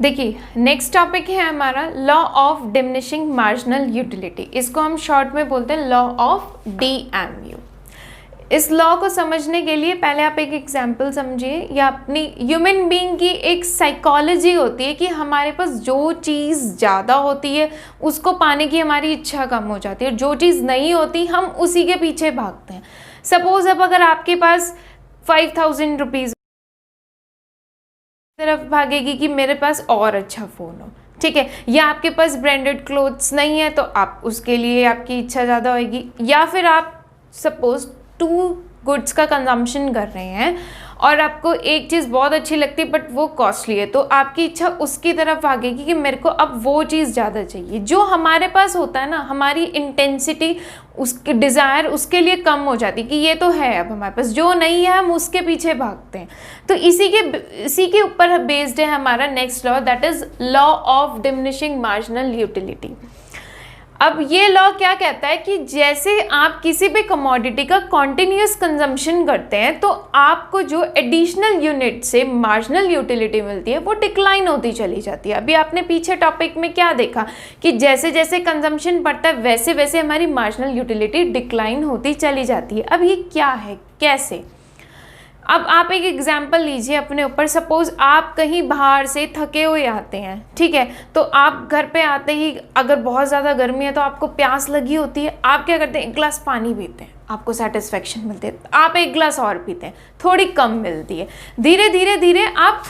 देखिए next topic है हमारा law of diminishing marginal utility. इसको हम शॉर्ट में बोलते हैं लॉ ऑफ DMU। इस लॉ को समझने के लिए पहले आप एक एग्जांपल समझिए, या अपनी ह्यूमन बीइंग की एक साइकोलॉजी होती है कि हमारे पास जो चीज़ ज़्यादा होती है उसको पाने की हमारी इच्छा कम हो जाती है, और जो चीज़ नहीं होती हम उसी के पीछे भागते हैं। सपोज अब अगर आपके पास 5000 रुपीज़ तरफ भागेगी कि मेरे पास और अच्छा फ़ोन हो, ठीक है, या आपके पास ब्रांडेड क्लोथ्स नहीं है तो आप उसके लिए आपकी इच्छा ज़्यादा होगी, या फिर आप सपोज 2 गुड्स का कंजम्पशन कर रहे हैं और आपको एक चीज़ बहुत अच्छी लगती है बट वो कॉस्टली है, तो आपकी इच्छा उसकी तरफ भागेगी कि मेरे को अब वो चीज़ ज़्यादा चाहिए। जो हमारे पास होता है ना, हमारी इंटेंसिटी, उसके डिज़ायर उसके लिए कम हो जाती कि ये तो है, अब हमारे पास जो नहीं है हम उसके पीछे भागते हैं। तो इसी के ऊपर बेस्ड है हमारा next law, that is law of diminishing marginal utility. अब ये लॉ क्या कहता है कि जैसे आप किसी भी कमोडिटी का कॉन्टिन्यूस कंजम्पशन करते हैं तो आपको जो एडिशनल यूनिट से मार्जिनल यूटिलिटी मिलती है वो डिक्लाइन होती चली जाती है। अभी आपने पीछे टॉपिक में क्या देखा कि जैसे जैसे कंजम्पशन बढ़ता है वैसे वैसे हमारी मार्जिनल यूटिलिटी डिक्लाइन होती चली जाती है। अब ये क्या है, कैसे? अब आप एक एग्जाम्पल लीजिए अपने ऊपर। सपोज आप कहीं बाहर से थके हुए आते हैं, ठीक है, तो आप घर पे आते ही अगर बहुत ज़्यादा गर्मी है तो आपको प्यास लगी होती है, आप क्या करते हैं, एक गिलास पानी पीते हैं, आपको सेटिस्फेक्शन मिलती है, आप एक गिलास और पीते हैं, थोड़ी कम मिलती है, धीरे धीरे धीरे आप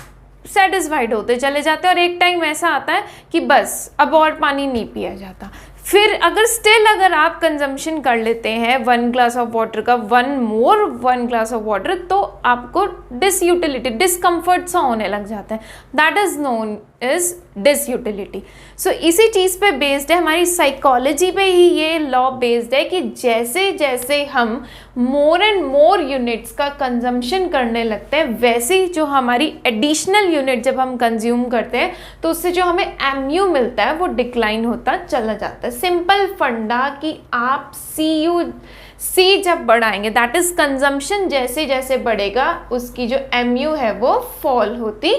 सेटिस्फाइड होते चले जाते हैं और एक टाइम ऐसा आता है कि बस अब और पानी नहीं पिया जाता। फिर अगर आप कंजम्पशन कर लेते हैं 1 ग्लास ऑफ वाटर का, 1 ग्लास ऑफ वाटर, तो आपको डिसयूटिलिटी, डिस्कम्फर्ट सा होने लग जाता है। That is known is disutility. So इसी चीज़ पे बेस्ड है, हमारी साइकोलॉजी पे ही ये लॉ बेस्ड है कि जैसे जैसे हम मोर एंड मोर यूनिट्स का कंजम्पशन करने लगते हैं वैसे ही जो हमारी एडिशनल यूनिट जब हम कंज्यूम करते हैं तो उससे जो हमें MU मिलता है वो डिक्लाइन होता चला जाता है। सिंपल फंडा कि आप C जब बढ़ाएंगे, दैट इज कंजम्पशन जैसे जैसे बढ़ेगा उसकी जो MU है वो फॉल होती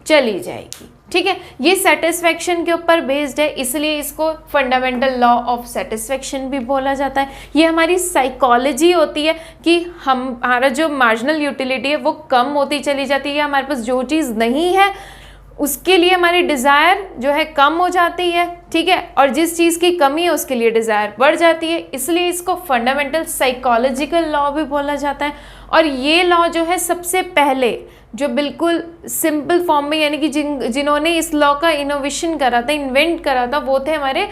चली जाएगी, ठीक है। ये सेटिस्फेक्शन के ऊपर बेस्ड है, इसलिए इसको फंडामेंटल लॉ ऑफ सेटिस्फेक्शन भी बोला जाता है। ये हमारी साइकोलॉजी होती है कि हमारा जो मार्जिनल यूटिलिटी है वो कम होती चली जाती है, हमारे पास जो चीज़ नहीं है उसके लिए हमारी डिज़ायर जो है कम हो जाती है, ठीक है, और जिस चीज़ की कमी है उसके लिए डिज़ायर बढ़ जाती है, इसलिए इसको फंडामेंटल साइकोलॉजिकल लॉ भी बोला जाता है। और ये लॉ जो है सबसे पहले जो बिल्कुल सिंपल फॉर्म में, यानी कि जिन्होंने इस लॉ का इनोवेशन करा था, इन्वेंट करा था, वो थे हमारे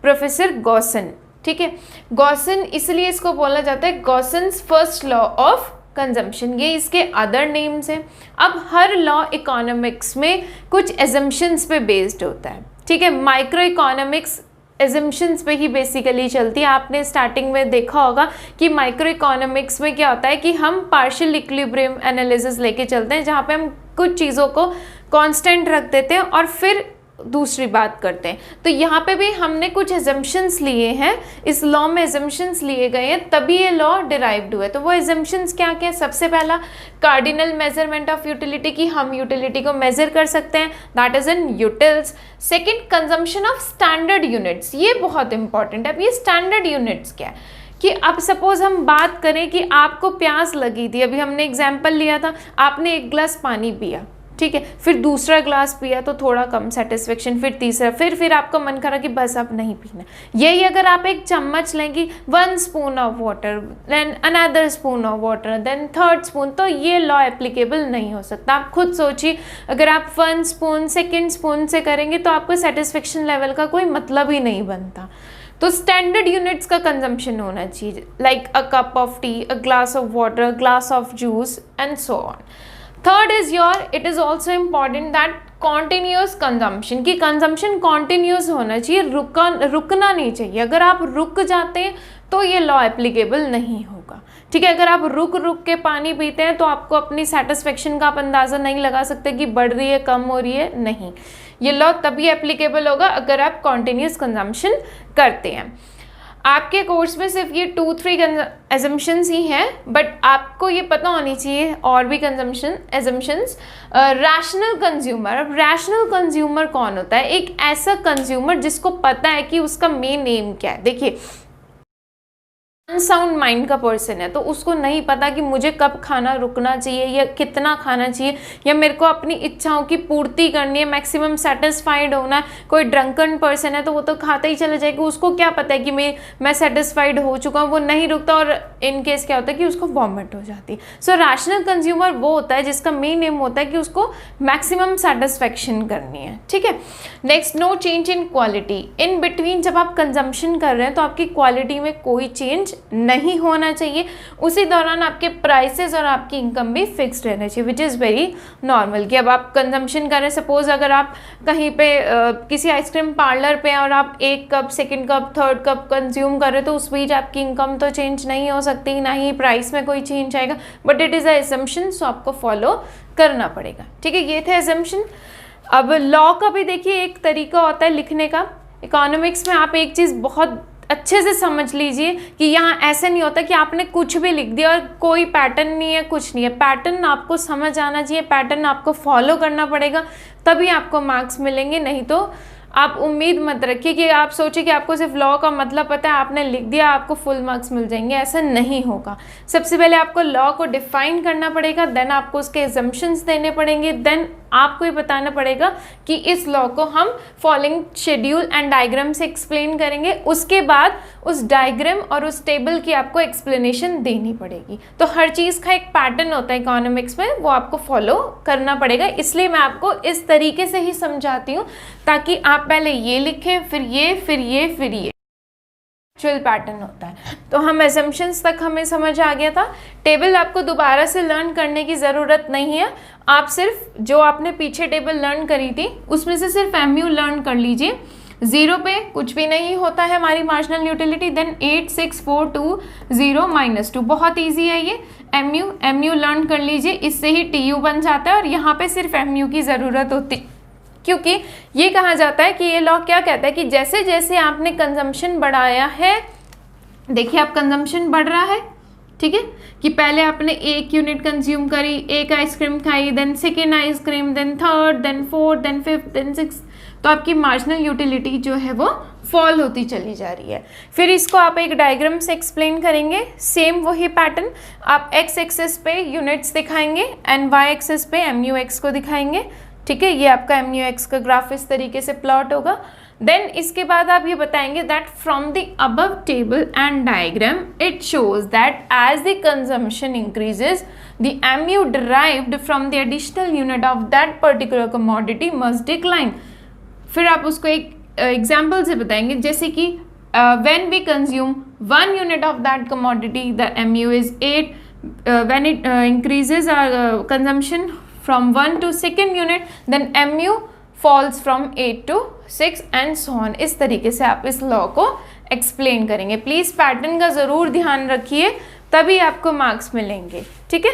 प्रोफेसर गॉसन, ठीक है। गॉसन इसलिए इसको बोला जाता है गॉसन्स फर्स्ट लॉ ऑफ कंजम्पशन, ये इसके अदर नेम्स हैं। अब हर लॉ इकोनॉमिक्स में कुछ एजम्पशंस पे बेस्ड होता है, ठीक है। माइक्रो इकोनॉमिक्स एजम्पशंस पे ही बेसिकली चलती है। आपने स्टार्टिंग में देखा होगा कि माइक्रो इकोनॉमिक्स में क्या होता है कि हम पार्शियल इक्विलिब्रियम एनालिसिस लेके चलते हैं, जहाँ पे हम कुछ चीज़ों को कांस्टेंट रख देते हैं और फिर दूसरी बात करते हैं। तो यहाँ पे भी हमने कुछ एजम्पशंस लिए हैं, इस लॉ में एजम्पशंस लिए गए हैं, तभी ये लॉ डिराइव्ड हुआ है। तो वो एजम्पशंस क्या क्या? सबसे पहला कार्डिनल मेजरमेंट ऑफ यूटिलिटी, की हम यूटिलिटी को मेजर कर सकते हैं, that is in utils. Second, consumption of standard units, ये बहुत इंपॉर्टेंट है। अब ये स्टैंडर्ड यूनिट्स क्या है कि अब सपोज हम बात करें कि आपको प्यास लगी थी, अभी हमने एग्जाम्पल लिया था, आपने 1 गिलास पानी पिया, ठीक है, फिर दूसरा ग्लास पिया तो थोड़ा कम सेटिस्फेक्शन, फिर तीसरा, फिर आपका मन करा कि बस अब नहीं पीना। यही अगर आप एक चम्मच लेंगी, 1 spoon of water, then another spoon of water, then 3rd spoon, तो ये लॉ एप्लीकेबल नहीं हो सकता। आप खुद सोचिए, अगर आप 1 स्पून 2nd स्पून से करेंगे तो आपको सेटिस्फेक्शन लेवल का कोई मतलब ही नहीं बनता। तो स्टैंडर्ड यूनिट्स का कंजम्पशन होना चाहिए, like a cup of T, a glass of water, glass of juice and so on. Third is it is also important that continuous consumption, की कंजम्पशन कॉन्टिन्यूस होना चाहिए, रुकना नहीं चाहिए। अगर आप रुक जाते हैं तो ये लॉ एप्लीकेबल नहीं होगा, ठीक है। अगर आप रुक के पानी पीते हैं तो आपको अपनी सेटिस्फेक्शन का आप अंदाज़ा नहीं लगा सकते कि बढ़ रही है, कम हो रही है, नहीं। ये लॉ तभी एप्लीकेबल होगा अगर आप कॉन्टिन्यूस कंजम्पशन करते हैं। आपके कोर्स में सिर्फ ये 2-3 एजम्पशंस ही हैं, बट आपको ये पता होनी चाहिए और भी एजम्पशंस। रैशनल कंज्यूमर, अब रैशनल कंज्यूमर कौन होता है? एक ऐसा कंज्यूमर जिसको पता है कि उसका मेन एम क्या है। देखिए, अनसाउंड माइंड का पर्सन है तो उसको नहीं पता कि मुझे कब खाना रुकना चाहिए या कितना खाना चाहिए, या मेरे को अपनी इच्छाओं की पूर्ति करनी है, मैक्सिमम सेटिस्फाइड होना है। कोई ड्रंकन पर्सन है तो वो तो खाता ही चला जाएगा, उसको क्या पता है कि मैं सेटिस्फाइड हो चुका हूँ, वो नहीं रुकता और इन केस क्या होता है कि उसको वॉमिट हो जाती है। सो रैशनल कंज्यूमर वो होता है जिसका मेन एम होता है कि उसको मैक्सिमम सेटिस्फेक्शन करनी है, ठीक है। Next, no change in quality. In between जब आप कंजम्पशन कर रहे हैं तो आपकी क्वालिटी में कोई चेंज नहीं होना चाहिए। उसी दौरान आपके प्राइसेस और आपकी इनकम भी फिक्स्ड रहना चाहिए, विच इज़ वेरी नॉर्मल। कि अब आप कंजम्पशन कर रहे हैं, सपोज अगर आप कहीं पे किसी आइसक्रीम पार्लर पे और आप 1 cup, 2nd cup, 3rd cup consume कर रहे हो तो उस बीच आपकी इनकम तो चेंज नहीं हो सकती, ना ही प्राइस में कोई चेंज आएगा, but it is a assumption, so आपको फॉलो करना पड़ेगा, ठीक है। ये थे एजम्पशन। अब लॉ का भी देखिए एक तरीका होता है लिखने का। इकोनॉमिक्स में आप एक चीज़ बहुत अच्छे से समझ लीजिए कि यहाँ ऐसे नहीं होता कि आपने कुछ भी लिख दिया और कोई पैटर्न नहीं है, कुछ नहीं है। पैटर्न आपको समझ आना चाहिए, पैटर्न आपको फॉलो करना पड़ेगा, तभी आपको मार्क्स मिलेंगे। नहीं तो आप उम्मीद मत रखिए कि आप सोचिए कि आपको सिर्फ लॉ का मतलब पता है, आपने लिख दिया, आपको फुल मार्क्स मिल जाएंगे, ऐसा नहीं होगा। सबसे पहले आपको लॉ को डिफाइन करना पड़ेगा, देन आपको उसके एजम्पशंस देने पड़ेंगे, देन आपको ये बताना पड़ेगा कि इस लॉ को हम फॉलोइंग शेड्यूल एंड डायग्राम से एक्सप्लेन करेंगे। उसके बाद उस डायग्राम और उस टेबल की आपको एक्सप्लेनेशन देनी पड़ेगी। तो हर चीज़ का एक पैटर्न होता है इकोनॉमिक्स में, वो आपको फॉलो करना पड़ेगा। इसलिए मैं आपको इस तरीके से ही समझाती हूँ ताकि आप पहले ये लिखें, फिर ये, फिर ये, फिर ये एक्चुअल पैटर्न होता है। तो हम एजम्पशंस तक हमें समझ आ गया था। टेबल आपको दोबारा से लर्न करने की ज़रूरत नहीं है, आप सिर्फ जो आपने पीछे टेबल लर्न करी थी उसमें से सिर्फ MU लर्न कर लीजिए। 0 पे कुछ भी नहीं होता है हमारी मार्जिनल यूटिलिटी, देन 8 6 4 2 0 -2, बहुत ईजी है ये। MU लर्न कर लीजिए, इससे ही TU बन जाता है और यहाँ पे सिर्फ MU की ज़रूरत होती, क्योंकि ये कहा जाता है कि ये लॉ क्या कहता है कि जैसे जैसे आपने कंजम्पशन बढ़ाया है, देखिए आप कंजम्पशन बढ़ रहा है, ठीक है, कि पहले आपने 1 यूनिट कंज्यूम करी, 1 आइसक्रीम खाई, then 2nd ice cream, then 3rd, then 4th, then 5th, then 6th, तो आपकी मार्जिनल यूटिलिटी जो है वो फॉल होती चली जा रही है। फिर इसको आप एक डायग्राम से एक्सप्लेन करेंगे, सेम वही पैटर्न। आप x एक्सिस पे यूनिट्स दिखाएंगे एंड y एक्सिस पे MUX को दिखाएंगे, ठीक है। ये आपका MUX का ग्राफ इस तरीके से प्लॉट होगा। देन इसके बाद आप ये बताएंगे that from the above table and diagram it shows that as the consumption increases the MU derived from the additional unit of that particular commodity must decline। फिर आप उसको एक एग्जाम्पल से बताएंगे, जैसे कि when we consume 1 unit of that commodity the MU is 8, when it increases our consumption from 1 to 2nd unit then MU falls from 8 to 6 and so on। इस तरीके से आप इस लॉ को एक्सप्लेन करेंगे। प्लीज़ पैटर्न का ज़रूर ध्यान रखिए, तभी आपको मार्क्स मिलेंगे, ठीक है।